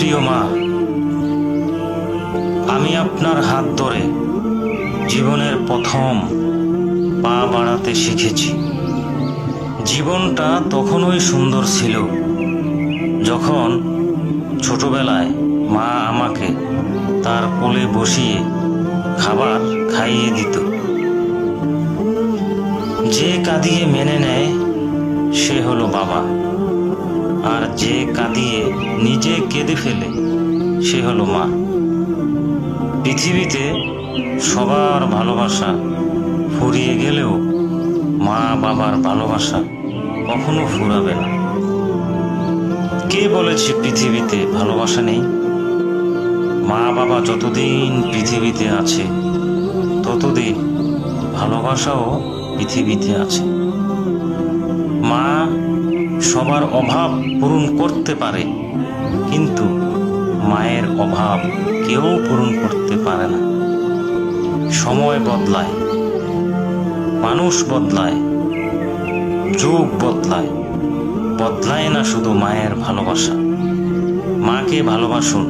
প্রিয় মা, আমি আপনার হাত ধরে জীবনের প্রথম পা বাড়াতে শিখেছি। জীবনটা তখনই সুন্দর ছিল যখন ছোটবেলায় মা আমাকে তার কোলে বসিয়ে খাবার খাইয়ে দিত। যে কাঁদিয়ে মেনে নেয় সে হলো বাবা, আর যে কাঁদিয়ে নিজে কেঁদে ফেলে সে হলো মা। পৃথিবীতে সবার ভালোবাসা ফুরিয়ে গেলেও মা বাবার ভালোবাসা কখনো ফুরাবে না। কে বলেছে পৃথিবীতে ভালোবাসা নেই? মা বাবা যতদিন পৃথিবীতে আছে ততদিন ভালোবাসাও পৃথিবীতে আছে। মা সবার অভাব পূরণ করতে পারে, কিন্তু মায়ের অভাব কেউ পূরণ করতে পারে না। সময় বদলায়, মানুষ বদলায়, যুগ বদলায়, বদলায় না শুধু মায়ের ভালোবাসা। মাকে ভালোবাসুন,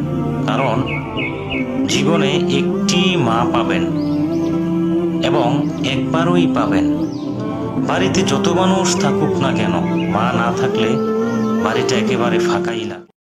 কারণ জীবনে একটি মা পাবেন এবং একবারই পাবেন। বাড়িতে যত মানুষ থাকুক না কেন, মা না থাকলে বাড়িটা একেবারে ফাঁকাই লাগে।